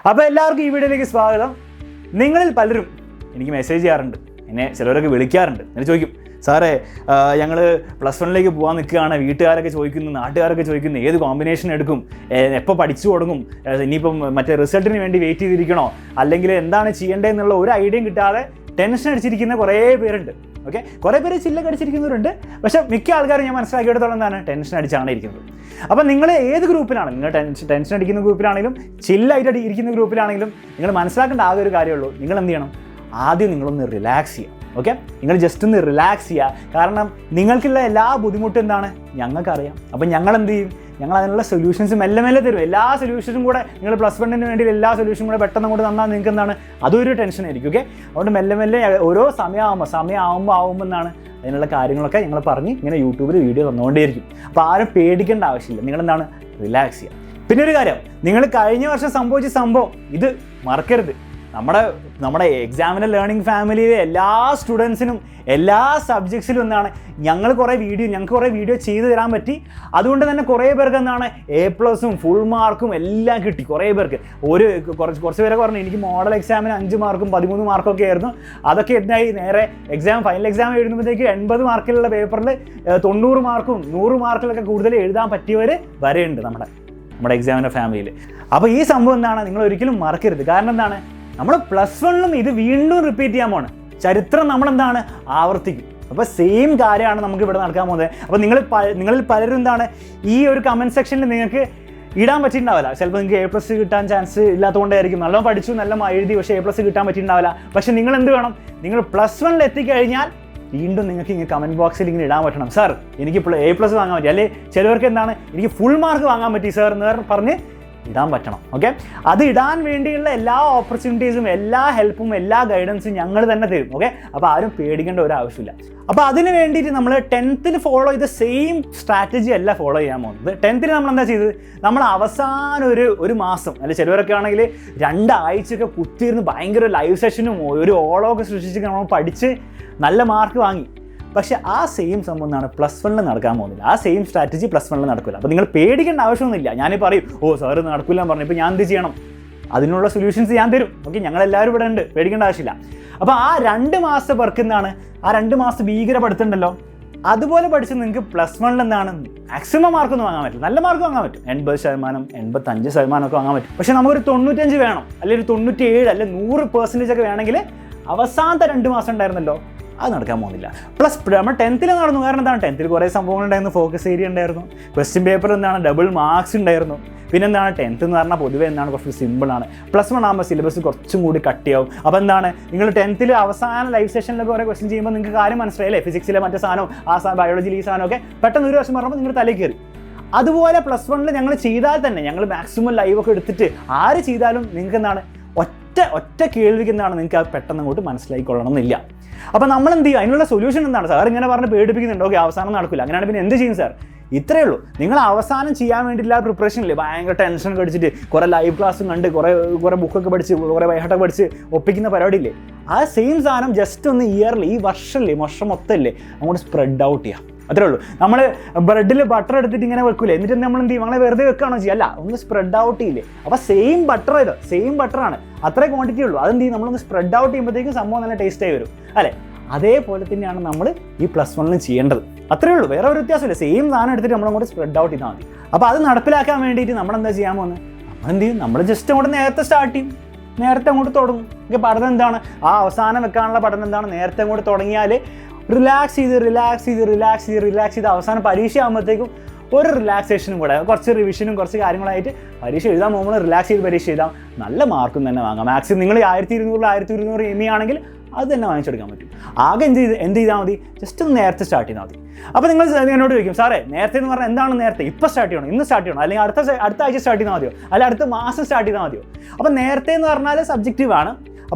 അപ്പോൾ എല്ലാവർക്കും ഈ വീഡിയോയിലേക്ക് സ്വാഗതം. നിങ്ങളിൽ പലരും എനിക്ക് മെസ്സേജ് ചെയ്യാറുണ്ട്, എന്നെ ചിലവരൊക്കെ വിളിക്കാറുണ്ട്. എന്നിട്ട് ചോദിക്കും, സാറേ ഞങ്ങൾ +1 പോകാൻ നിൽക്കുകയാണ്, വീട്ടുകാരൊക്കെ ചോദിക്കുന്നു, നാട്ടുകാരൊക്കെ ചോദിക്കുന്നു ഏത് കോമ്പിനേഷൻ എടുക്കും, എപ്പോൾ പഠിച്ചു തുടങ്ങും, ഇനിയിപ്പം മറ്റേ റിസൾട്ടിന് വേണ്ടി വെയിറ്റ് ചെയ്തിരിക്കണോ, അല്ലെങ്കിൽ എന്താണ് ചെയ്യേണ്ടതെന്നുള്ള ഒരു ഐഡിയയും കിട്ടാതെ ടെൻഷൻ അടിച്ചിരിക്കുന്ന കുറേ പേരുണ്ട്. ഓക്കെ, കുറേ പേര് ചില്ലൊക്കെ അടിച്ചിരിക്കുന്നവരുണ്ട്. പക്ഷേ മിക്ക ആൾക്കാരും ഞാൻ മനസ്സിലാക്കിയെടുത്തോളം എന്താണ് ടെൻഷൻ അടിച്ചാണ് ഇരിക്കുന്നത്. അപ്പോൾ നിങ്ങൾ ഏത് ഗ്രൂപ്പിലാണ്, നിങ്ങൾ ടെൻഷൻ അടിക്കുന്ന ഗ്രൂപ്പിലാണെങ്കിലും ചില്ലായിട്ട് ഇരിക്കുന്ന ഗ്രൂപ്പിലാണെങ്കിലും നിങ്ങൾ മനസ്സിലാക്കേണ്ട ആകെ ഒരു കാര്യമുള്ളൂ, നിങ്ങൾ എന്ത് ചെയ്യണം, ആദ്യം നിങ്ങളൊന്ന് റിലാക്സ് ചെയ്യുക. ഓക്കെ, നിങ്ങൾ ജസ്റ്റ് ഒന്ന് റിലാക്സ് ചെയ്യുക. കാരണം നിങ്ങൾക്കുള്ള എല്ലാ ബുദ്ധിമുട്ടും എന്താണ് ഞങ്ങൾക്കറിയാം. അപ്പം ഞങ്ങൾ എന്ത് ചെയ്യും, ഞങ്ങൾ അതിനുള്ള സൊല്യൂഷൻസ് മെല്ലെ മെല്ലെ തരും. എല്ലാ സൊല്യൂഷനും കൂടെ നിങ്ങൾ +1 വേണ്ടി എല്ലാ സൊല്യൂഷനും കൂടെ പെട്ടെന്ന് കൂടെ തന്നാൽ നിങ്ങൾക്ക് എന്താണ് അതൊരു ടെൻഷൻ ആയിരിക്കും. ഓക്കെ, അതുകൊണ്ട് മെല്ലെ മെല്ലെ ഓരോ സമയമാകുമ്പോൾ എന്നാണ് അതിനുള്ള കാര്യങ്ങളൊക്കെ ഞങ്ങൾ പറഞ്ഞ് ഇങ്ങനെ യൂട്യൂബിൽ വീഡിയോ തന്നുകൊണ്ടേയിരിക്കും. അപ്പോൾ ആരും പേടിക്കേണ്ട ആവശ്യമില്ല, നിങ്ങളെന്താണ് റിലാക്സ് ചെയ്യുക. പിന്നെ ഒരു കാര്യം, നിങ്ങൾ കഴിഞ്ഞ വർഷം സംഭവിച്ച സംഭവം ഇത് മറക്കരുത്. നമ്മുടെ എക്സാമിൻ്റെ ലേണിംഗ് ഫാമിലിയിലെ എല്ലാ സ്റ്റുഡൻസിനും എല്ലാ സബ്ജക്ട്സിലും എന്താണ് ഞങ്ങൾക്ക് കുറേ വീഡിയോ ചെയ്തു തരാൻ പറ്റി. അതുകൊണ്ട് തന്നെ കുറേ പേർക്ക് എന്താണ് A+ഉം ഫുൾ മാർക്കും എല്ലാം കിട്ടി. കുറേ പേർക്ക് കുറച്ച് പേരൊക്കെ പറഞ്ഞു എനിക്ക് മോഡൽ എക്സാമിന് 5 മാർക്കും 13 മാർക്കൊക്കെ ആയിരുന്നു. അതൊക്കെ എന്തായി, നേരെ ഫൈനൽ എക്സാം എഴുതുമ്പോഴത്തേക്ക് 80 മാർക്കിലുള്ള പേപ്പറിൽ 90 മാർക്കും 100 മാർക്കിലൊക്കെ കൂടുതൽ എഴുതാൻ പറ്റിയവർ വരെയുണ്ട് നമ്മുടെ എക്സാമിൻ്റെ ഫാമിലിയിൽ. അപ്പോൾ ഈ സംഭവം എന്താണ് നിങ്ങൾ ഒരിക്കലും മറക്കരുത്. കാരണം എന്താണ്, നമ്മൾ +1 ഇത് വീണ്ടും റിപ്പീറ്റ് ചെയ്യാൻ പോണ്. ചരിത്രം നമ്മളെന്താണ് ആവർത്തിക്കും. അപ്പോൾ സെയിം കാര്യമാണ് നമുക്ക് ഇവിടെ നടക്കാൻ പോകുന്നത്. അപ്പോൾ നിങ്ങളിൽ പലരും എന്താണ് ഈ ഒരു കമൻറ്റ് സെക്ഷനിൽ നിങ്ങൾക്ക് ഇടാൻ പറ്റിയിട്ടുണ്ടാവില്ല. ചിലപ്പോൾ നിങ്ങൾക്ക് A+ കിട്ടാൻ ചാൻസ് ഇല്ലാത്തതുകൊണ്ടായിരിക്കും. നല്ലോണം പഠിച്ചു, നല്ല എഴുതി, പക്ഷേ A+ കിട്ടാൻ പറ്റിയിട്ടുണ്ടാവില്ല. പക്ഷേ നിങ്ങൾ എന്ത് വേണം, നിങ്ങൾ +1 എത്തിക്കഴിഞ്ഞാൽ വീണ്ടും നിങ്ങൾക്ക് ഇങ്ങനെ കമൻറ്റ് ബോക്സിൽ ഇങ്ങനെ ഇടാൻ പറ്റണം, സാർ എനിക്ക് A+ വാങ്ങാൻ പറ്റി, അല്ലെങ്കിൽ ചിലവർക്ക് എന്താണ് എനിക്ക് ഫുൾ മാർക്ക് വാങ്ങാൻ പറ്റി സാർ എന്ന് പറഞ്ഞ് ഇടാൻ പറ്റണം. ഓക്കെ, അത് ഇടാൻ വേണ്ടിയുള്ള എല്ലാ ഓപ്പർച്യൂണിറ്റീസും എല്ലാ ഹെൽപ്പും എല്ലാ ഗൈഡൻസും ഞങ്ങൾ തന്നെ തരും. ഓക്കെ, അപ്പോൾ ആരും പേടിക്കേണ്ട ഒരു ആവശ്യമില്ല. അപ്പോൾ അതിന് വേണ്ടിയിട്ട് നമ്മൾ 10th ഫോളോ ചെയ്ത സെയിം സ്ട്രാറ്റജി അല്ല ഫോളോ ചെയ്യാൻ പോകുന്നത്. 10th നമ്മൾ എന്താ ചെയ്തത്, നമ്മൾ അവസാനം ഒരു മാസം, അല്ലെ ചിലവരൊക്കെ ആണെങ്കിൽ 2 ആഴ്ചയൊക്കെ കുത്തിയിരുന്ന് ഭയങ്കര ലൈവ് സെഷനും ഒരു ഓളമൊക്കെ സൃഷ്ടിച്ച് നമ്മൾ പഠിച്ച് നല്ല മാർക്ക് വാങ്ങി. പക്ഷേ ആ സെയിം സംഭവം എന്താണ് +1 നടക്കാൻ പോകുന്നില്ല. ആ സെയിം സ്ട്രാറ്റജി +1 നടക്കില്ല. അപ്പോൾ നിങ്ങൾ പേടിക്കേണ്ട ആവശ്യമൊന്നുമില്ല. ഞാൻ പറയും സാറ് നടക്കില്ല എന്ന് പറഞ്ഞു, ഇപ്പോൾ ഞാൻ എന്ത് ചെയ്യണം, അതിനുള്ള സൊല്യൂഷൻസ് ഞാൻ തരും. ഓക്കെ, ഞങ്ങളെല്ലാവരും ഇവിടെ ഉണ്ട്, പേടിക്കേണ്ട ആവശ്യമില്ല. അപ്പോൾ ആ 2 മാസത്തെ വർക്ക് എന്താണ്, ആ 2 മാസത്തെ ഭീകര പഠിത്തമുണ്ടല്ലോ, അതുപോലെ പഠിച്ച് നിങ്ങൾക്ക് +1 എന്താണ് മാക്സിമം മാർക്കൊന്നും വാങ്ങാൻ പറ്റും. നല്ല മാർക്ക് വാങ്ങാൻ പറ്റും, 80%, 85% ഒക്കെ വാങ്ങാൻ പറ്റും. പക്ഷേ നമുക്കൊരു 95 വേണം, അല്ലെങ്കിൽ ഒരു 97, അല്ലെങ്കിൽ 100% ഒക്കെ വേണമെങ്കിൽ അവസാനത്തെ 2 മാസം ഉണ്ടായിരുന്നല്ലോ അത് നടക്കാൻ പോകുന്നില്ല. പ്ലസ് നമ്മൾ 10th നടന്നു. കാരണം എന്താണ്, 10th കുറേ സംഭവങ്ങൾ ഉണ്ടായിരുന്നു. ഫോക്കസ് ഏരിയ ഉണ്ടായിരുന്നു, ക്വസ്റ്റ്യൻ പേപ്പർ എന്താണ് ഡബിൾ മാർക്സ് ഉണ്ടായിരുന്നു. പിന്നെ എന്താണ് 10th എന്ന് പറഞ്ഞാൽ പൊതുവെ എന്താണ് കുറച്ച് സിമ്പിളാണ്. +1 ആകുമ്പോൾ സിലബസ് കുറച്ചും കൂടി കട്ടിയാവും. അപ്പോൾ എന്താണ് നിങ്ങൾ 10th അവസാന ലൈവ് സെഷനിലൊക്കെ കുറേ ക്വസ്റ്റ്യൻ ചെയ്യുമ്പോൾ നിങ്ങൾക്ക് കാര്യം മനസ്സിലായില്ലേ, ഫിസിക്സിലെ മറ്റേ സാധനം ബയോളജിയിൽ ഈ സാധനമൊക്കെ പെട്ടെന്ന് ഒരു വർഷം പറയുമ്പോൾ നിങ്ങൾ തലയിൽ കയറി. അതുപോലെ +1 ഞങ്ങൾ ചെയ്താൽ തന്നെ ഞങ്ങൾ മാക്സിമം ലൈവൊക്കെ എടുത്തിട്ട് ആര് ചെയ്താലും നിങ്ങൾക്ക് എന്താണ് ഒറ്റ കേൾവിക്ക് എന്താണ് നിങ്ങൾക്ക് അത് പെട്ടെന്ന് അങ്ങോട്ട് മനസ്സിലാക്കിക്കൊള്ളണം എന്നില്ല. അപ്പോൾ നമ്മൾ എന്ത് ചെയ്യുക, അതിനുള്ള സൊല്യൂഷൻ എന്താണ്, സാർ ഇങ്ങനെ പറഞ്ഞ് പേടിപ്പിക്കുന്നുണ്ട്, ഓക്കെ അവസാനം നടക്കില്ല, അങ്ങനെയാണ് പിന്നെ എന്ത് ചെയ്യും സാർ, ഇത്രയേ ഉള്ളൂ. നിങ്ങൾ അവസാനം ചെയ്യാൻ വേണ്ടിയില്ല പ്രിപ്പറേഷൻ ഇല്ലേ, ഭയങ്കര ടെൻഷൻ അടിച്ചിട്ട് കുറേ ലൈവ് ക്ലാസ്സും കണ്ട് കുറേ ബുക്കൊക്കെ പഠിച്ച് കുറേ ബൈഹാർട്ടൊക്കെ പഠിച്ച് ഒപ്പിക്കുന്ന പരിപാടി ഇല്ലേ, ആ സെയിം സാധനം ജസ്റ്റ് ഒന്ന് ഇയർലി, ഈ വർഷം മൊത്തം ഇല്ലേ അങ്ങോട്ട് സ്പ്രെഡ് ഔട്ട് ചെയ്യാം. അത്രേ ഉള്ളൂ. നമ്മൾ ബ്രെഡിൽ ബട്ടർ എടുത്തിട്ട് ഇങ്ങനെ വെക്കൂലേ, എന്നിട്ട് നമ്മൾ എന്ത് ചെയ്യും, അങ്ങനെ വെറുതെ വെക്കുകയാണോ ചെയ്യുക, അല്ല ഒന്ന് സ്പ്രെഡ് ഔട്ട് ചെയ്യില്ലേ. അപ്പോൾ സെയിം ബട്ടറാണ്, അത്രേ ക്വാണ്ടിറ്റി ഉള്ളൂ. അതെന്ത് ചെയ്യും, നമ്മളൊന്ന് സ്പ്രെഡ് ഔട്ട് ചെയ്യുമ്പോഴത്തേക്കും സംഭവം നല്ല ടേസ്റ്റായി വരും അല്ലേ. അതേപോലെ തന്നെയാണ് നമ്മൾ ഈ +1 ചെയ്യേണ്ടത്. അത്രേ ഉള്ളൂ, വേറെ ഒരു വ്യത്യാസമില്ല. സെയിം സാധനം എടുത്തിട്ട് നമ്മളങ്ങോട്ട് സ്പ്രെഡ് ഔട്ട് ചെയ്താൽ മതി. അപ്പോൾ അത് നടപ്പിലാക്കാൻ വേണ്ടിയിട്ട് നമ്മളെന്താ ചെയ്യാൻ പോകുന്നത്, നമ്മളെന്ത് ചെയ്യും, നമ്മൾ ജസ്റ്റ് അങ്ങോട്ട് നേരത്തെ സ്റ്റാർട്ട് ചെയ്യും, നേരത്തെ അങ്ങോട്ട് തുടങ്ങും. പഠനം എന്താണ്, ആ അവസാനം വെക്കാനുള്ള പഠനം എന്താണ്, നേരത്തെ അങ്ങോട്ട് തുടങ്ങിയാൽ റിലാക്സ് ചെയ്ത് അവസാനം പരീക്ഷ ആകുമ്പോഴത്തേക്കും ഒരു റിലാക്സേഷനും കൂടെ, കുറച്ച് റിവിഷനും കുറച്ച് കാര്യങ്ങളായിട്ട് പരീക്ഷ എഴുതാൻ പോകുമ്പോൾ റിലാക്സ് ചെയ്ത് പരീക്ഷ എഴുതാം, നല്ല മാർക്കും തന്നെ വാങ്ങാം. മാക്സിമം നിങ്ങൾ 1200 ME ആണെങ്കിൽ അത് തന്നെ വാങ്ങിച്ചെടുക്കാൻ പറ്റും. ആകെ എന്ത് ചെയ്താൽ മതി, ജസ്റ്റ് ഒന്ന് നേരത്തെ സ്റ്റാർട്ട് ചെയ്താൽ മതി. അപ്പോൾ നിങ്ങൾ എന്നോട് ചോദിക്കും, സാറേ നേരത്തെ എന്ന് പറഞ്ഞാൽ എന്താണ് നേരത്തെ, ഇപ്പോൾ സ്റ്റാർട്ട് ചെയ്യണം, ഇന്ന് സ്റ്റാർട്ട് ചെയ്യണം, അല്ലെങ്കിൽ അടുത്ത ആഴ്ച സ്റ്റാർട്ട് ചെയ്താൽ മതിയോ, അല്ലെങ്കിൽ അടുത്ത മാസം സ്റ്റാർട്ട് ചെയ്താൽ മതിയോ. അപ്പോൾ നേരത്തെ എന്ന് പറഞ്ഞാൽ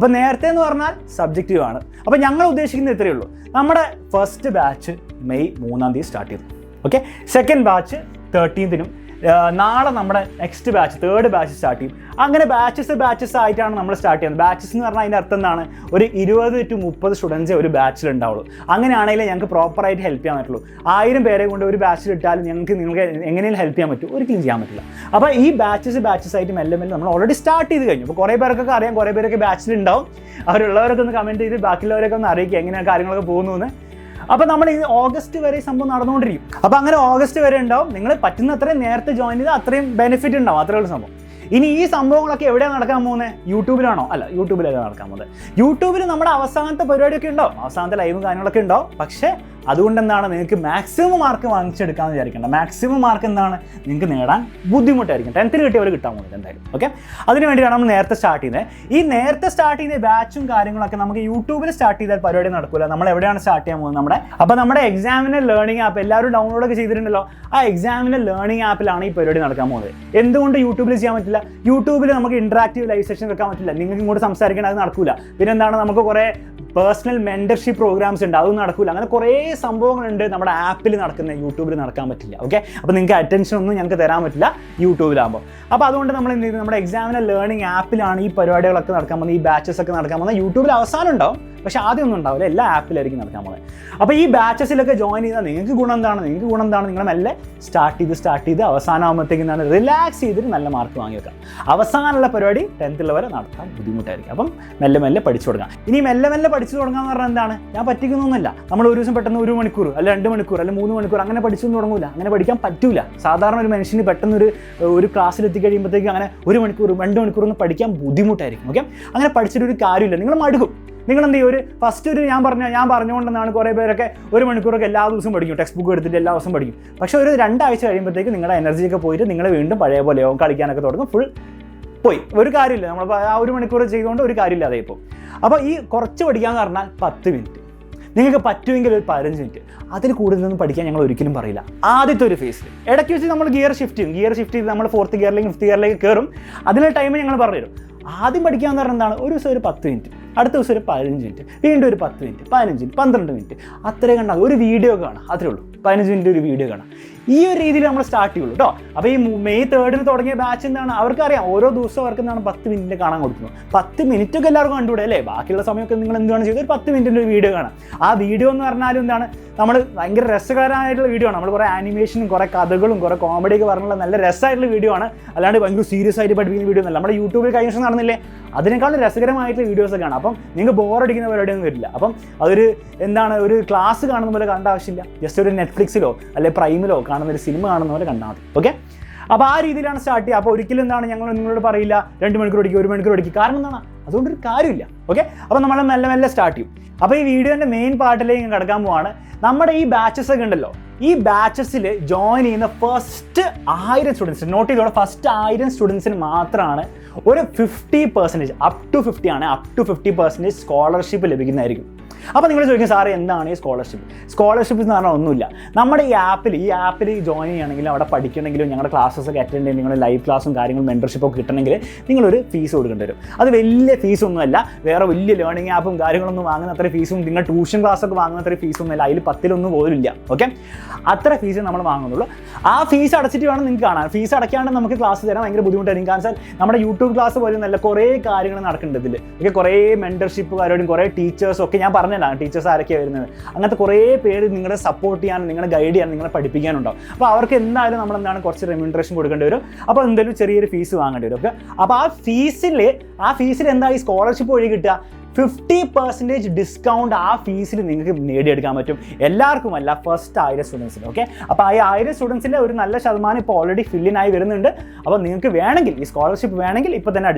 സബ്ജക്റ്റീവാണ്. അപ്പോൾ ഞങ്ങൾ ഉദ്ദേശിക്കുന്നത് ഇത്രയേ ഉള്ളൂ. നമ്മുടെ ഫസ്റ്റ് ബാച്ച് മെയ് 3 സ്റ്റാർട്ട് ചെയ്തു. ഓക്കെ, സെക്കൻഡ് ബാച്ച് 13 നാളെ നമ്മുടെ next batch 3rd batch start ചെയ്യും. അങ്ങനെ ബാച്ചസ് ആയിട്ടാണ് നമ്മൾ സ്റ്റാർട്ട് ചെയ്യുന്നത്. ബാച്ചസ് എന്ന് പറഞ്ഞാൽ അതിൻ്റെ അർത്ഥം എന്താണ്? ഒരു 20 to 30 സ്റ്റുഡൻസേ ഒരു ബാച്ചിൽ ഉണ്ടാവുള്ളൂ. അങ്ങനെയാണെങ്കിൽ ഞങ്ങൾക്ക് പ്രോപ്പറായിട്ട് ഹെൽപ്പ് ചെയ്യാൻ പറ്റുള്ളൂ. 1000 പേരെ കൊണ്ട് ഒരു ബാച്ചിൽ ഇട്ടാലും നിങ്ങൾക്ക് എങ്ങനെയും ഹെൽപ്പ് ചെയ്യാൻ പറ്റും? ഒരിക്കലും ചെയ്യാൻ പറ്റില്ല. അപ്പോൾ ഈ ബാച്ചസ് ആയിട്ട് മെല്ലെ നമ്മൾ ഓൾറെഡി സ്റ്റാർട്ട് ചെയ്ത് കഴിഞ്ഞു. അപ്പോൾ കുറേ പേർക്കൊക്കെ അറിയാം, കുറേ പേരൊക്കെ ബാച്ചിലുണ്ടാവും. അവരുള്ളവരൊക്കെ ഒന്ന് കമൻറ്റ് ചെയ്ത് ബാക്കിയുള്ളവരൊക്കെ ഒന്ന് അറിയിക്കുക എങ്ങനെയാണ് കാര്യങ്ങളൊക്കെ പോകുന്നു. അപ്പോൾ നമ്മൾ ഈ ഓഗസ്റ്റ് വരെ സംഭവം നടന്നുകൊണ്ടിരിക്കും. അപ്പോൾ അങ്ങനെ ഓഗസ്റ്റ് വരെ ഉണ്ടാവും. നിങ്ങൾ പറ്റുന്നത്രയും നേരത്തെ ജോയിൻ ചെയ്താൽ അത്രയും ബെനിഫിറ്റ് ഉണ്ടാവും. അത്രയുള്ള സംഭവം. ഇനി ഈ സംഭവങ്ങളൊക്കെ എവിടെയാണ് നടക്കാൻ പോകുന്നത്? യൂട്യൂബിലാണോ? അല്ല, യൂട്യൂബിലല്ല നടക്കാൻ പോകുന്നത്. യൂട്യൂബിൽ നമ്മുടെ അവസാനത്തെ പരിപാടിയൊക്കെ ഉണ്ടാവും, അവസാനത്തെ ലൈവും കാര്യങ്ങളൊക്കെ ഉണ്ടാവും. പക്ഷേ അതുകൊണ്ട് എന്താണ്, നിങ്ങൾക്ക് മാക്സിമം മാർക്ക് വാങ്ങിച്ചെടുക്കാമെന്ന് വിചാരിക്കേണ്ട. മാക്സിമം മാർക്ക് എന്താണ് നിങ്ങൾക്ക് നേടാൻ ബുദ്ധിമുട്ടായിരിക്കും. 10th കിട്ടിയവർ കിട്ടാൻ പോകുന്നത് എന്തായാലും. ഓക്കെ, അതിന് വേണ്ടിയാണ് നമ്മൾ നേരത്തെ സ്റ്റാർട്ട് ചെയ്യുന്നത്. ഈ നേരത്തെ സ്റ്റാർട്ട് ചെയ്ത ബാച്ചും കാര്യങ്ങളൊക്കെ നമുക്ക് യൂട്യൂബിൽ സ്റ്റാർട്ട് ചെയ്താൽ പരിപാടി നടക്കില്ല. നമ്മൾ എവിടെയാണ് സ്റ്റാർട്ട് ചെയ്യാൻ പോകുന്നത്? അപ്പോൾ നമ്മുടെ എക്സാമിനർ ലേണിംഗ് ആപ്പ് എല്ലാവരും ഡൗൺലോഡൊക്കെ ചെയ്തിട്ടുണ്ടല്ലോ. ആ എക്സാമിനർ ലേണിംഗ് ആപ്പിലാണ് ഈ പരിപാടി നടക്കാൻ പോകുന്നത്. എന്തുകൊണ്ട് യൂട്യൂബിൽ ചെയ്യാൻ പറ്റില്ല? യൂട്യൂബിൽ നമുക്ക് ഇന്ററാക്റ്റീവ് ലൈവ് സെഷൻ വെക്കാൻ പറ്റില്ല. നിങ്ങൾക്ക് ഇങ്ങോട്ട് സംസാരിക്കണം, അത് നടക്കില്ല. പിന്നെ എന്താണ്, നമുക്ക് കുറേ പേഴ്സണൽ മെൻറ്റർഷിപ്പ് പ്രോഗ്രാംസ് ഉണ്ട്, അതും നടക്കില്ല. അങ്ങനെ കുറേ സംഭവങ്ങളുണ്ട് നമ്മുടെ ആപ്പിൽ നടക്കുന്നത്, യൂട്യൂബിൽ നടക്കാൻ പറ്റില്ല. ഓക്കെ, അപ്പോൾ നിങ്ങൾക്ക് അറ്റൻഷൻ ഒന്നും ഞങ്ങൾക്ക് തരാൻ പറ്റില്ല യൂട്യൂബിലാകുമ്പോൾ. അപ്പോൾ അതുകൊണ്ട് നമ്മൾ എന്ത് ചെയ്തു, നമ്മുടെ എക്സാമിനർ ലേണിംഗ് ആപ്പിലാണ് ഈ പരിപാടികളൊക്കെ നടക്കാൻ പോകുന്നത്, ഈ ബാച്ചസ് ഒക്കെ നടക്കാൻ പോകുന്നത്. യൂട്യൂബിൽ അവസാനം ഉണ്ടാവും, പക്ഷേ ആദ്യമൊന്നും ഉണ്ടാവില്ല, എല്ലാ ആപ്പിലായിരിക്കും നടക്കാൻ പോകുന്നത്. അപ്പോൾ ഈ ബാച്ചസിലൊക്കെ ജോയിൻ ചെയ്താൽ നിങ്ങൾക്ക് ഗുണം എന്താണ്? നിങ്ങൾ മെല്ലെ സ്റ്റാർട്ട് ചെയ്ത് അവസാനമാകുമ്പോഴത്തേക്കും എന്താണ്, റിലാക്സ് ചെയ്തിട്ട് നല്ല മാർക്ക് വാങ്ങി വെക്കാം. അവസാനമുള്ള പരിപാടി 10th വരെ നടത്താൻ ബുദ്ധിമുട്ടായിരിക്കും. അപ്പം മെല്ലെ പഠിച്ചു തുടങ്ങാം. ഇനി മെല്ലെ പഠിച്ചു തുടങ്ങാന്ന് പറഞ്ഞാൽ എന്താണ്, ഞാൻ പറ്റിക്കുന്നൊന്നുമല്ല. നമ്മൾ ഒരു ദിവസം പെട്ടെന്ന് 1 മണിക്കൂർ അല്ല 2 മണിക്കൂർ അല്ല 3 മണിക്കൂർ അങ്ങനെ പഠിച്ചൊന്നും തുടങ്ങൂല. അങ്ങനെ പഠിക്കാൻ പറ്റൂല. സാധാരണ ഒരു മനുഷ്യന് പെട്ടെന്ന് ഒരു ക്ലാസ്സിൽ എത്തിക്കഴിയുമ്പോഴത്തേക്കും അങ്ങനെ 1 മണിക്കൂർ 2 മണിക്കൂർ ഒന്ന് പഠിക്കാൻ ബുദ്ധിമുട്ടായിരിക്കും. ഓക്കെ, അങ്ങനെ പഠിച്ചിട്ടൊരു കാര്യമില്ല, നിങ്ങൾ മടുക്കും. നിങ്ങൾ എന്ത് ചെയ്യും, ഫസ്റ്റ് ഞാൻ പറഞ്ഞുകൊണ്ടെന്നാണ് കുറേ പേരൊക്കെ 1 മണിക്കൂറൊക്കെ എല്ലാ ദിവസവും പഠിക്കും, ടെക്സ്റ്റ് ബുക്ക് എടുത്തിട്ട് എല്ലാ ദിവസവും പഠിക്കും. പക്ഷേ ഒരു 2 ആഴ്ച കഴിയുമ്പോഴത്തേക്ക് നിങ്ങളുടെ എനർജിയൊക്കെ പോയിട്ട് നിങ്ങൾ വീണ്ടും പഴയ പോലെയോ കളിക്കാനൊക്കെ തുടങ്ങും, ഫുൾ പോയി. ഒരു കാര്യമില്ല, നമ്മൾ ആ 1 മണിക്കൂർ ചെയ്തുകൊണ്ട് ഒരു കാര്യമില്ല അതേ ഇപ്പോൾ. അപ്പോൾ ഈ കുറച്ച് പഠിക്കാമെന്ന് പറഞ്ഞാൽ 10 മിനിറ്റ്, നിങ്ങൾക്ക് പറ്റുമെങ്കിൽ ഒരു 15 മിനിറ്റ്, അതിൽ കൂടുതലൊന്നും പഠിക്കാൻ ഞങ്ങൾ ഒരിക്കലും പറയില്ല. ആദ്യത്തെ ഒരു ഫേസിൽ ഇടയ്ക്ക് വെച്ച് നമ്മൾ ഗിയർ ഷിഫ്റ്റ് ചെയ്ത് നമ്മൾ 4th ഗിയറിലേക്ക് 5th ഗിയറിലേക്ക് കയറും. അതിനുള്ള ടൈം ഞങ്ങൾ പറഞ്ഞുതരും. ആദ്യം പഠിക്കാമെന്ന് പറഞ്ഞാൽ എന്താണ്, ഒരു ദിവസം ഒരു 10 മിനിറ്റ്, അടുത്ത ദിവസം ഒരു 15 മിനിറ്റ്, വീണ്ടും ഒരു 10 മിനിറ്റ്, 15 മിനിറ്റ്, 12 മിനിറ്റ്, അത്രയും കണ്ടാൽ ഒരു വീഡിയോ കാണാം, അത്രേ ഉള്ളൂ. 15 മിനിറ്റ് ഒരു വീഡിയോ കാണാം. ഈ ഒരു രീതിയിൽ നമ്മൾ സ്റ്റാർട്ട് ചെയ്യുള്ളൂ കേട്ടോ. അപ്പോൾ ഈ May 3 തുടങ്ങിയ ബാച്ച് എന്താണ്, അവർക്കറിയാം ഓരോ ദിവസവും അവർക്ക് എന്താണ് 10 മിനിറ്റ് കാണാൻ കൊടുക്കുന്നത്. 10 മിനിറ്റ് ഒക്കെ എല്ലാവർക്കും കണ്ടുകൂടെ അല്ലേ? ബാക്കിയുള്ള സമയമൊക്കെ നിങ്ങൾ എന്താണ് ചെയ്തത്, ഒരു 10 മിനിറ്റിൻ്റെ ഒരു വീഡിയോ കാണാം. ആ വീഡിയോ എന്ന് പറഞ്ഞാലും എന്താണ്, നമ്മൾ ഭയങ്കര രസകരമായിട്ടുള്ള വീഡിയോ ആണ്. നമ്മൾ കുറേ ആനിമേഷനും കുറേ കഥകളും കുറേ കോമഡിയൊക്കെ പറഞ്ഞുള്ള നല്ല രസമായിട്ടുള്ള വീഡിയോ ആണ്. അല്ലാണ്ട് ഭയങ്കര സീരിയസ് ആയിട്ട് പഠിപ്പിക്കുന്ന വീഡിയോ ഒന്നല്ല. നമ്മുടെ യൂട്യൂബിൽ കഴിഞ്ഞ ദിവസം നടന്നില്ലേ, അതിനേക്കാളും രസകരമായിട്ടുള്ള വീഡിയോസൊക്കെ ആണ്. അപ്പം നിങ്ങൾക്ക് ബോറടിക്കുന്ന പരിപാടിയൊന്നും വരില്ല. അപ്പം അതൊരു എന്താണ്, ഒരു ക്ലാസ് കാണുന്ന പോലെ കാണേണ്ട ആവശ്യമില്ല. ജസ്റ്റ് ഒരു നെറ്റ്ഫ്ലിക്സിലോ അല്ലെ പ്രൈമിലോ കാണുന്ന ഒരു സിനിമ കാണുന്ന പോലെ കണ്ടാൽ മതി. ഓക്കെ, അപ്പോൾ ആ രീതിയിലാണ് സ്റ്റാർട്ട് ചെയ്യുക. അപ്പോൾ ഒരിക്കലും എന്താണ് ഞങ്ങൾ നിങ്ങളോട് പറയില്ല 2 മണിക്കൂർ പഠിക്കുക 1 മണിക്കൂർ പഠിക്കുക. കാരണം എന്താണ്, അതുകൊണ്ടൊരു കാര്യമില്ല. ഓക്കെ, അപ്പോൾ നമ്മൾ മെല്ലെ സ്റ്റാർട്ട് ചെയ്യും. അപ്പോൾ ഈ വീഡിയോൻ്റെ മെയിൻ പാർട്ടിലേക്ക് കിടക്കാൻ പോവാണ്. നമ്മുടെ ഈ ബാച്ചസ് ഒക്കെ ഉണ്ടല്ലോ, ഈ ബാച്ചസിൽ ജോയിൻ ചെയ്യുന്ന ഫസ്റ്റ് 1000 സ്റ്റുഡൻസ്, നോട്ട് ചെയ്തോടെ, ഫസ്റ്റ് 1000 സ്റ്റുഡൻസിന് മാത്രമാണ് ഒരു 50% അപ് ടു 50% സ്കോളർഷിപ്പ് ലഭിക്കുന്നതായിരിക്കും. അപ്പോൾ നിങ്ങൾ ചോദിക്കും, സാറേ എന്താണ് ഈ സ്കോളർഷിപ്പ് എന്ന് പറഞ്ഞാൽ ഒന്നുമില്ല. നമ്മുടെ ഈ ആപ്പിൽ ജോയിൻ ചെയ്യണമെങ്കിലും അവിടെ പഠിക്കണമെങ്കിലും ഞങ്ങളുടെ ക്ലാസ്സൊക്കെ അറ്റൻഡ് ചെയ്യണമെങ്കിൽ നിങ്ങളുടെ ലൈവ് ക്ലാസ്സും കാര്യങ്ങളും മെൻറ്റർഷിപ്പൊക്കെ കിട്ടണമെങ്കിൽ നിങ്ങളൊരു ഫീസ് കൊടുക്കേണ്ടി വരും. അത് വലിയ ഫീസൊന്നുമല്ല, വേറെ വലിയ ലേണിംഗ് ആപ്പും കാര്യങ്ങളൊന്നും വാങ്ങുന്ന അത്ര ഫീസും, നിങ്ങൾ ട്യൂഷൻ ക്ലാസ്സൊക്കെ വാങ്ങുന്ന അത്ര ഫീസൊന്നുമില്ല, അതിൽ 10 പോലും ഇല്ല. ഓക്കെ, അത്ര ഫീസ് നമ്മൾ വാങ്ങുന്നുള്ളൂ. ആ ഫീസ് അടച്ചിട്ട് വേണം നിങ്ങൾക്ക് കാണാൻ. ഫീസ് അടയ്ക്കാണ്ട് നമുക്ക് ക്ലാസ് തരാൻ ഭയങ്കര ബുദ്ധിമുട്ടായിരിക്കും. കാരണം നമ്മുടെ യൂട്യൂബ് ക്ലാസ് പോലും നല്ല കുറേ കാര്യങ്ങൾ നടക്കുന്നുണ്ട് ഇതിൽ. ഓക്കെ, കുറേ മെൻറ്റർഷിപ്പുകാരോടും കുറേ ടീച്ചേഴ്സും ഒക്കെ ഞാൻ പറഞ്ഞില്ല ടീച്ചേഴ്സ് ആരൊക്കെയാണ് വരുന്നത്. അങ്ങനത്തെ കുറേ പേര് നിങ്ങളെ സപ്പോർട്ട് ചെയ്യാനും നിങ്ങളെ ഗൈഡ് ചെയ്യാനും നിങ്ങളെ പഠിപ്പിക്കാനുണ്ടാവും. അപ്പോൾ അവർക്ക് എന്തായാലും നമ്മളെന്താണ് കുറച്ച് റെമ്യൂണറേഷൻ കൊടുക്കേണ്ടി വരും. അപ്പോൾ എന്തെങ്കിലും ചെറിയൊരു ഫീസ് വാങ്ങേണ്ടി വരും. ഓക്കെ, അപ്പോൾ ആ ഫീസിൽ എന്താ ഈ സ്കോളർഷിപ്പ് വഴി കിട്ടുക, 50% ഡിസ്കൗണ്ട് ആ ഫീസിൽ നിങ്ങൾക്ക് നേടിയെടുക്കാൻ പറ്റും. എല്ലാവർക്കും അല്ല, ഫസ്റ്റ് 1000 സ്റ്റുഡൻസിന്. ഓക്കെ, അപ്പോൾ ആ 1000 സ്റ്റുഡൻസിൻ്റെ ഒരു നല്ല ശതമാനം ഇപ്പോൾ ഓൾറെഡി ഫില്ലിനായി വരുന്നുണ്ട്. അപ്പോൾ നിങ്ങൾക്ക് വേണമെങ്കിൽ ഈ സ്കോളർഷിപ്പ് വേണമെങ്കിൽ ഇപ്പോൾ തന്നെ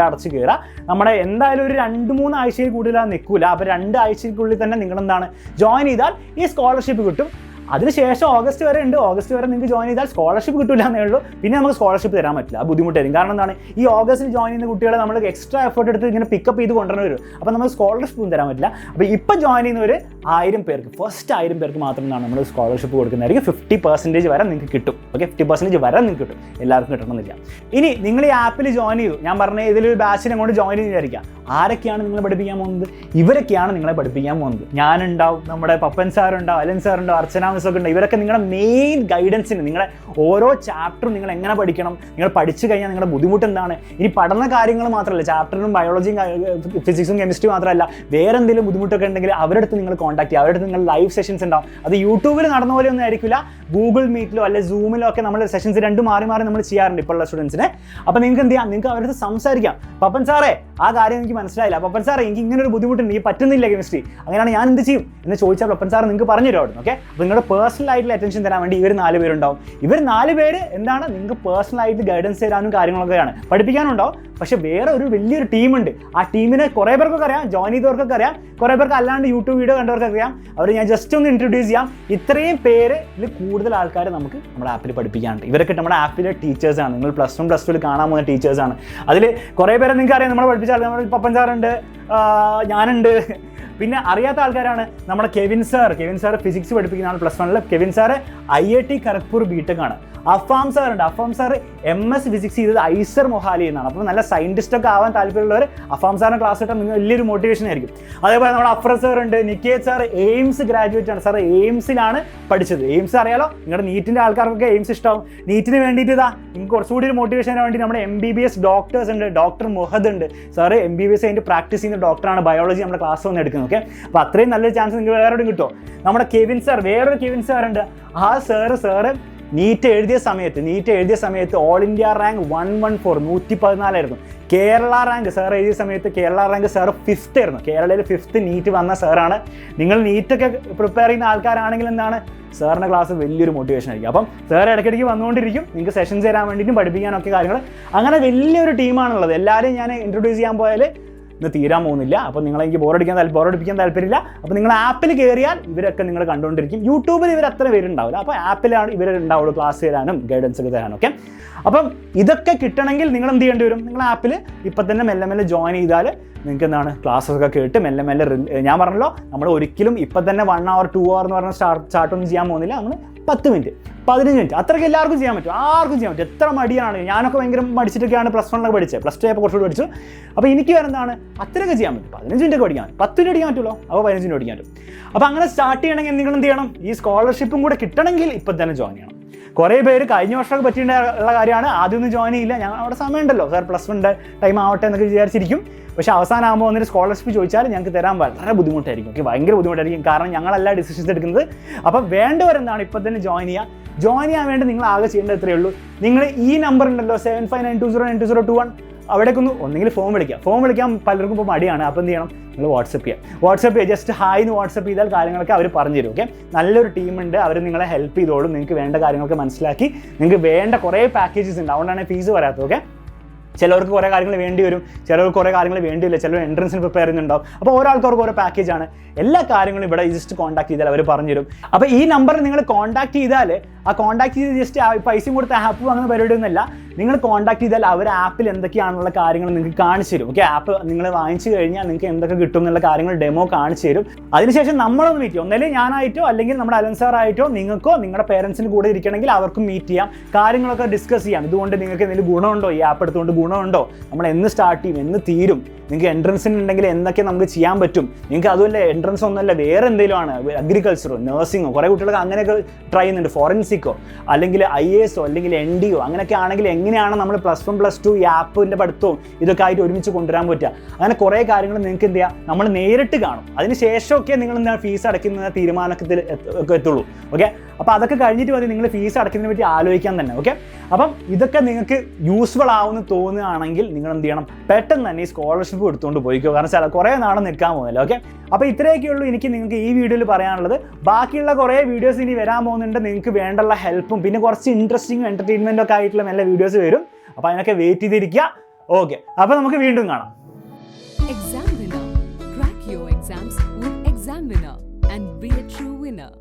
അടച്ച് കയറുക. നമ്മുടെ എന്തായാലും ഒരു 2-3 ആഴ്ചയിൽ കൂടുതൽ നിൽക്കില്ല. അപ്പോൾ 2 ആഴ്ചയ്ക്കുള്ളിൽ തന്നെ നിങ്ങളെന്താണ് ജോയിൻ ചെയ്താൽ ഈ സ്കോളർഷിപ്പ് കിട്ടും. അതിനുശേഷം ഓഗസ്റ്റ് വരെ ഉണ്ട്. ഓഗസ്റ്റ് വരെ നിങ്ങൾക്ക് ജോയിൻ ചെയ്താൽ സ്കോളർഷിപ്പ് കിട്ടില്ല എന്നേ ഉള്ളൂ. പിന്നെ നമുക്ക് സ്കോളർഷിപ്പ് തരാൻ പറ്റില്ല, ബുദ്ധിമുട്ടായിരിക്കും. കാരണം എന്താണ്, ഈ ഓഗസ്റ്റിൽ ജോയിൻ ചെയ്യുന്ന കുട്ടികളെ നമ്മൾ എക്സ്ട്രാ എഫേർട്ട് എടുത്ത് ഇങ്ങനെ പിക്കപ്പ് ചെയ്ത് കൊണ്ടുവരണം വരും. അപ്പോൾ നമുക്ക് സ്കോളർഷിപ്പ് തരാൻ പറ്റില്ല. അപ്പോൾ ഇപ്പോൾ ജോയിൻ ചെയ്യുന്നവർ 1000 പേർക്ക്, ഫസ്റ്റ് 1000 പേർക്ക് മാത്രമാണ് നമ്മൾ സ്കോളർഷിപ്പ് കൊടുക്കുന്നതായിരിക്കും. 50% വരെ നിങ്ങൾക്ക് കിട്ടും. ഓക്കെ, 50% വരെ നിങ്ങൾക്ക് കിട്ടും, എല്ലാവർക്കും കിട്ടണമെന്നില്ല. ഇനി നിങ്ങൾ ഈ ആപ്പിൽ ജോയിൻ ചെയ്തു, ഞാൻ പറഞ്ഞ ഇതിലൊരു ബാച്ചിനെ കൊണ്ട് ജോയിൻ ചെയ്ത് വിചാരിക്കുക. ആരൊക്കെയാണ് നിങ്ങളെ പഠിപ്പിക്കാൻ പോകുന്നത്? ഇവരൊക്കെയാണ് നിങ്ങളെ പഠിപ്പിക്കാൻ പോകുന്നത്. ഞാനുണ്ടാവും, നമ്മുടെ പപ്പൻ സാറുണ്ടാവും, അലൻ സാറുണ്ടാവും, അർച്ചന ചാൻസ് ഒക്കെ ഉണ്ട്. ഇവരൊക്കെ നിങ്ങളുടെ മെയിൻ ഗൈഡൻസിന്, നിങ്ങളുടെ ഓരോ ചാപ്റ്ററും നിങ്ങൾ എങ്ങനെ പഠിക്കണം, നിങ്ങൾ പഠിച്ചു കഴിഞ്ഞാൽ നിങ്ങളുടെ ബുദ്ധിമുട്ട് എന്താണ്, ഇനി പഠന കാര്യങ്ങൾ മാത്രമല്ല, ചാപ്റ്ററും ബയോളജിയും ഫിസിക്സും കെമിസ്ട്രി മാത്രമല്ല, വേറെ എന്തെങ്കിലും ബുദ്ധിമുട്ടൊക്കെ ഉണ്ടെങ്കിൽ അവരുടെ അടുത്ത് നിങ്ങൾ കോൺടാക്ട് ചെയ്യുക. അവരുടെ അടുത്ത് നിങ്ങൾ ലൈവ് സെഷൻസ് ഉണ്ടാവും. അത് യൂട്യൂബിൽ നടന്ന പോലെ ഒന്നും ആയിരിക്കില്ല, ഗൂഗിൾ മീറ്റിലോ അല്ലെ സൂമിലോ ഒക്കെ നമ്മൾ സെഷൻസ് രണ്ടും മാറി നമ്മൾ ചെയ്യാറുണ്ട് ഇപ്പോൾ ഉള്ള സ്റ്റുഡൻസിനെ. അപ്പോൾ നിങ്ങൾക്ക് എന്ത് ചെയ്യാം, നിങ്ങൾക്ക് അവരുടെ അടുത്ത് സംസാരിക്കാം. പപ്പൻ സാറേ ആ കാര്യം എനിക്ക് മനസ്സിലായില്ല, പപ്പൻ സാറേ എനിക്ക് ഇങ്ങനെ ഒരു ബുദ്ധിമുട്ടുണ്ട്, ഈ പറ്റുന്നില്ല കെമിസ്ട്രി, അങ്ങനെയാണ് ഞാൻ എന്ത് ചെയ്യും എന്ന് ചോദിച്ചാൽ പപ്പൻ സാർ നിങ്ങൾക്ക് പറഞ്ഞു തരും അവിടെ. ഓക്കെ, അപ്പോൾ നിങ്ങളുടെ പേഴ്സണൽ ആയിട്ടുള്ള അറ്റൻഷൻ തരാൻ വേണ്ടി ഇവർ 4 പേരുണ്ടാവും. ഇവർ 4 പേര് എന്താണ് നിങ്ങൾക്ക് പേഴ്സണൽ ആയിട്ട് ഗൈഡൻസ് തരാനും കാര്യങ്ങളൊക്കെയാണ്, പഠിപ്പിക്കാനുണ്ടാവും. പക്ഷേ വേറെ ഒരു വലിയൊരു ടീമുണ്ട്. ആ ടീമിനെ കുറേ പേർക്കൊക്കെ അറിയാം, ജോയിൻ ചെയ്തവർക്കൊക്കെ അറിയാം, കുറേ പേർക്ക് അല്ലാണ്ട് യൂട്യൂബ് വീഡിയോ കണ്ടവർക്കൊക്കെ അറിയാം. അവർ ഞാൻ ജസ്റ്റ് ഒന്ന് ഇൻട്രൊഡ്യൂസ് ചെയ്യാം. ഇത്രയും പേര് ഇതിൽ കൂടുതൽ ആൾക്കാർ നമുക്ക് നമ്മുടെ ആപ്പിൽ പഠിപ്പിക്കാനുണ്ട്. ഇവരൊക്കെ നമ്മുടെ ആപ്പിലെ ടീച്ചേഴ്സാണ്. നിങ്ങൾ പ്ലസ് 1 പ്ലസ് 2 കാണാൻ പോകുന്ന ടീച്ചേഴ്സാണ്. അതിൽ കുറേ പേരെ നിങ്ങൾക്ക് അറിയാം, നമ്മളെ പഠിപ്പിച്ച ആൾക്കാർ, നമ്മുടെ പപ്പൻ സാറുണ്ട്, ഞാനുണ്ട്. പിന്നെ അറിയാത്ത ആൾക്കാരാണ് നമ്മുടെ കെവിൻ സാർ ഫിസിക്സ് പഠിപ്പിക്കുന്നതാണ് plus 1. Kevin sir IIT Kharagpur BTech ആണ്. അഫാം സാർ ഉണ്ട്. അഫാം സാർ MS ഫിസിക്സ് ചെയ്തത് ഐസർ മൊഹാലി എന്നാണ്. അപ്പോൾ നല്ല സയൻറ്റിസ്റ്റൊക്കെ ആവാൻ താല്പര്യമുള്ളവർ അഫാം സാറിന് ക്ലാസ് കിട്ടാൻ നിങ്ങൾ വലിയൊരു മോട്ടിവേഷൻ ആയിരിക്കും. അതേപോലെ നമ്മുടെ അഫ്രസ് സാർ ഉണ്ട്. നിക്കേത് സാർ എയിംസ് ഗ്രാജുവേറ്റ് ആണ്. സാർ എയിംസിലാണ് പഠിച്ചത്. എയിംസ് അറിയാലോ, നിങ്ങളുടെ നീറ്റിൻ്റെ ആൾക്കാർക്കൊക്കെ എയിംസ് ഇഷ്ടമാവും. നീറ്റിന് വേണ്ടിയിട്ട് നിങ്ങൾക്ക് കുറച്ചുകൂടി ഒരു മോട്ടിവേഷന് വേണ്ടി നമ്മുടെ MBBS ഡോക്ടേഴ്സ് ഉണ്ട്. ഡോക്ടർ മുഹദ് ഉണ്ട്. സാറ് MBBS അതിൻ്റെ പ്രാക്ടീസ് ചെയ്യുന്ന ഡോക്ടറാണ്. ബയോളജി നമ്മുടെ ക്ലാസ് വന്ന് എടുക്കുന്നത്. ഓക്കെ, അപ്പോൾ അത്രയും നല്ലൊരു ചാൻസ് നിങ്ങൾക്ക് വേറെ കിട്ടുമോ? നമ്മുടെ കെവിൻ സാർ, വേറൊരു കെവിൻ സാർ ഉണ്ട്. ആ സാറ് നീറ്റ് എഴുതിയ സമയത്ത് all India rank 114 114 Kerala rank sir എഴുതിയ സമയത്ത് കേരള റാങ്ക് സാർ 5th ആയിരുന്നു. കേരളയിൽ 5th നീറ്റ് വന്ന സാറാണ്. നിങ്ങൾ നീറ്റൊക്കെ പ്രിപ്പയർ ചെയ്യുന്ന ആൾക്കാരാണെങ്കിൽ എന്താണ്, സാറിൻ്റെ ക്ലാസ് വലിയൊരു മോട്ടിവേഷൻ ആയിരിക്കും. അപ്പം സാർ ഇടയ്ക്കിടയ്ക്ക് വന്നുകൊണ്ടിരിക്കും, നിങ്ങൾക്ക് സെഷൻസ് തരാൻ വേണ്ടിയിട്ടും പഠിപ്പിക്കാനൊക്കെ കാര്യങ്ങൾ. അങ്ങനെ വലിയൊരു ടീമാണുള്ളത്. എല്ലാവരെയും ഞാൻ ഇൻട്രൊഡ്യൂസ് ചെയ്യാൻ പോയാൽ ഇന്ന് തീരാൻ പോകുന്നില്ല. അപ്പോൾ നിങ്ങളെനിക്ക് ബോറടിപ്പിക്കാൻ താല്പര്യമില്ല. അപ്പോൾ നിങ്ങൾ ആപ്പിൽ കയറിയാൽ ഇവരൊക്കെ നിങ്ങൾ കണ്ടുകൊണ്ടിരിക്കും. യൂട്യൂബിൽ ഇവർ അത്ര പേരുണ്ടാവില്ല. അപ്പോൾ ആപ്പിലാണ് ഇവരുണ്ടാവുള്ളൂ ക്ലാസ് തരാനും ഗൈഡൻസ് ഒക്കെ തരാനും. ഓക്കെ, അപ്പം ഇതൊക്കെ കിട്ടണമെങ്കിൽ നിങ്ങൾ എന്ത് ചെയ്യേണ്ടി വരും, നിങ്ങൾ ആപ്പിൽ ഇപ്പം തന്നെ മെല്ലെ ജോയിൻ ചെയ്താൽ നിങ്ങൾക്ക് എന്താണ് ക്ലാസ്സൊക്കെ കേട്ട് മെല്ലെ ഞാൻ പറഞ്ഞല്ലോ, നമ്മൾ ഒരിക്കലും ഇപ്പം തന്നെ 1 hour 2 hour എന്ന് പറഞ്ഞ സ്റ്റാർട്ടൊന്നും ചെയ്യാൻ പോകുന്നില്ല. നമ്മൾ 10 മിനിറ്റ് 15 മിനിറ്റ് അത്രയ്ക്ക് എല്ലാവർക്കും ചെയ്യാൻ പറ്റും, ആർക്കും ചെയ്യാൻ പറ്റും. എത്ര മടിയാണ്, ഞാനൊക്കെ ഭയങ്കര മടിച്ചിട്ടൊക്കെയാണ് പ്ലസ് 1 പഠിച്ചത്. പ്ലസ് 2 ആയപ്പോൾ കുറച്ചുകൂടി പഠിച്ചു. അപ്പോൾ എനിക്ക് എന്താണ് അത്രയൊക്കെ ചെയ്യാൻ പറ്റും. 15 മിനിറ്റ് പഠിക്കാൻ 10 മിനിറ്റ് പഠിക്കാൻ പറ്റുമല്ലോ, അപ്പോൾ 15 മിനിറ്റ് പഠിക്കാൻ പറ്റും. അപ്പോൾ അങ്ങനെ സ്റ്റാർട്ട് ചെയ്യണമെങ്കിൽ നിങ്ങൾ എന്ത് ചെയ്യണം, ഈ സ്കോളർഷിപ്പും കൂടെ കിട്ടണമെങ്കിൽ ഇപ്പം തന്നെ ജോയിൻ ചെയ്യണം. കുറേ പേര് കഴിഞ്ഞ വർഷമൊക്കെ പറ്റിയിട്ടുള്ള കാര്യമാണ്, ആദ്യമൊന്നും ജോയിൻ ചെയ്യില്ല, ഞങ്ങൾ അവിടെ സമയമുണ്ടല്ലോ സാർ പ്ലസ് 1 ടൈം ആവട്ടെ എന്നൊക്കെ വിചാരിച്ചിരിക്കും. പക്ഷേ അവസാനമാകുമ്പോൾ വന്നിട്ട് സ്കോളർഷിപ്പ് ചോദിച്ചാൽ ഞങ്ങൾക്ക് തരാൻ വളരെ ബുദ്ധിമുട്ടായിരിക്കും. ഓക്കെ, ഭയങ്കര ബുദ്ധിമുട്ടായിരിക്കും. കാരണം ഞങ്ങളല്ല ഡിസിഷൻസ് എടുക്കുന്നത്. അപ്പം വേണ്ടവരെന്താണ് ഇപ്പം തന്നെ ജോയിൻ ചെയ്യാൻ വേണ്ടി നിങ്ങൾ ആകെ ചെയ്യേണ്ടത് ഇത്രയേ ഉള്ളൂ. നിങ്ങൾ ഈ നമ്പർ ഉണ്ടല്ലോ 7592092021 അവിടേക്കൊന്ന് ഒന്നെങ്കിൽ ഫോം വിളിക്കാൻ പലർക്കും ഇപ്പോൾ മടിയാണ്. അപ്പോൾ എന്ത് ചെയ്യണം, നിങ്ങൾ വാട്സപ്പ് ചെയ്യുക. ജസ്റ്റ് ഹായ് എന്ന് വാട്സപ്പ് ചെയ്താൽ കാര്യങ്ങളൊക്കെ അവർ പറഞ്ഞു തരും. ഓക്കെ, നല്ലൊരു ടീമുണ്ട്, അവർ നിങ്ങളെ ഹെൽപ്പ് ചെയ്തോളും. നിങ്ങൾക്ക് വേണ്ട കാര്യങ്ങളൊക്കെ മനസ്സിലാക്കി നിങ്ങൾക്ക് വേണ്ട കുറേ പാക്കേജസ് ഉണ്ട്. അതുകൊണ്ടാണ് ഫീസ് പറയാത്തത്. ഓക്കെ, ചിലവർക്ക് കുറേ കാര്യങ്ങൾ വേണ്ടി വരും, ചിലർക്ക് കുറേ കാര്യങ്ങൾ വേണ്ടിയില്ല, ചിലർ എൻട്രൻസിന് പ്രിപ്പയർ ചെയ്യുന്നുണ്ടാവും. അപ്പോൾ ഓരോ ആൾക്കാർക്ക് ഓരോ പാക്കേജാണ്. എല്ലാ കാര്യങ്ങളും ഇവിടെ ജസ്റ്റ് കോൺടാക്ട് ചെയ്താൽ അവർ പറഞ്ഞു തരും. അപ്പോൾ ഈ നമ്പറിൽ നിങ്ങൾ കോൺടാക്ട് ചെയ്താൽ ആ കോൺടാക്ട് ചെയ്ത് ജസ്റ്റ് പൈസയും കൊടുത്ത് ആപ്പ് വാങ്ങുന്ന പരിപാടിയൊന്നുമല്ല. നിങ്ങൾ കോൺടാക്ട് ചെയ്താൽ അവർ ആപ്പിൽ എന്തൊക്കെയാണുള്ള കാര്യങ്ങൾ നിങ്ങൾക്ക് കാണിച്ചു തരും. ഓക്കെ, ആപ്പ് നിങ്ങൾ വാങ്ങിച്ചു കഴിഞ്ഞാൽ നിങ്ങൾക്ക് എന്തൊക്കെ കിട്ടും എന്നുള്ള കാര്യങ്ങൾ ഡെമോ കാണിച്ചു തരും. അതിനുശേഷം നമ്മളൊന്ന് മീറ്റ് ചെയ്യും. ഒന്നല്ലെങ്കിൽ ഞാനായിട്ടോ അല്ലെങ്കിൽ നമ്മുടെ അലൻ സാറായിട്ടോ നിങ്ങൾക്കോ നിങ്ങളുടെ പേരൻസിന് കൂടെ ഇരിക്കണമെങ്കിൽ അവർക്കും മീറ്റ് ചെയ്യാം, കാര്യങ്ങളൊക്കെ ഡിസ്കസ് ചെയ്യാം. ഇതുകൊണ്ട് നിങ്ങൾക്ക് എന്തെങ്കിലും ഗുണമുണ്ടോ, ഈ ആപ്പ് എടുത്തുകൊണ്ട് ഗുണമുണ്ടോ, നമ്മൾ എന്ന് സ്റ്റാർട്ട് ചെയ്യും, എന്ന് തീരും, നിങ്ങൾക്ക് എൻട്രൻസിന് ഉണ്ടെങ്കിൽ എന്തൊക്കെ നമുക്ക് ചെയ്യാൻ പറ്റും, നിങ്ങൾക്ക് അതുമല്ല എൻട്രൻസ് ഒന്നുമല്ല വേറെ എന്തെങ്കിലും ആണ്, അഗ്രികൾച്ചറോ നഴ്സിങ്ങോ, കുറേ കുട്ടികൾക്ക് അങ്ങനെയൊക്കെ ട്രൈ ചെയ്യുന്നുണ്ട്, ഫോറൻസിക്കോ അല്ലെങ്കിൽ IAS അല്ലെങ്കിൽ NDO അങ്ങനെയൊക്കെ ആണെങ്കിൽ എങ്ങനെയാണ് നമ്മൾ പ്ലസ് 1 പ്ലസ് 2 ഈ ആപ്പിൻ്റെ പഠിത്തവും ഇതൊക്കെ ആയിട്ട് ഒരുമിച്ച് കൊണ്ടുവരാൻ പറ്റുക. അങ്ങനെ കുറേ കാര്യങ്ങൾ നിങ്ങൾക്ക് എന്ത് ചെയ്യാം, നമ്മൾ നേരിട്ട് കാണും. അതിന് ശേഷമൊക്കെ നിങ്ങൾ എന്താണ് ഫീസ് അടയ്ക്കുന്ന തീരുമാനത്തിൽ ഒക്കെ എത്തുള്ളൂ. ഓക്കെ, അപ്പോൾ അതൊക്കെ കഴിഞ്ഞിട്ട് മതി നിങ്ങൾ ഫീസ് അടയ്ക്കുന്നതിനെ പറ്റി ആലോചിക്കാൻ തന്നെ. ഓക്കെ, അപ്പം ഇതൊക്കെ നിങ്ങൾക്ക് യൂസ്ഫുൾ ആവുമെന്ന് തോന്നുകയാണെങ്കിൽ നിങ്ങൾ എന്ത് ചെയ്യണം, പെട്ടെന്ന് തന്നെ ഈ സ്കോളർഷിപ്പ് എടുത്തുകൊണ്ട് പോയിക്കോ. കാരണം കുറേ നാളെ നിൽക്കാൻ പോകുന്നില്ല. ഓക്കെ, അപ്പോൾ ഇത്രയൊക്കെ ഉള്ളൂ എനിക്ക് നിങ്ങൾക്ക് ഈ വീഡിയോയിൽ പറയാനുള്ളത്. ബാക്കിയുള്ള കുറേ വീഡിയോസ് ഇനി വരാൻ പോകുന്നുണ്ട്. നിങ്ങൾക്ക് വേണ്ടുള്ള ഹെൽപ്പും പിന്നെ കുറച്ച് ഇൻട്രസ്റ്റിംഗ് എൻ്റർടൈൻമെൻറ്റും ഒക്കെ ആയിട്ടുള്ള നല്ല വീഡിയോസ് വരും. അപ്പോൾ അതിനൊക്കെ വെയിറ്റ് ചെയ്തിരിക്കുക. ഓക്കെ, അപ്പോൾ നമുക്ക് വീണ്ടും കാണാം. Exam winner. Crack your exams with Exam Winner and be a true winner.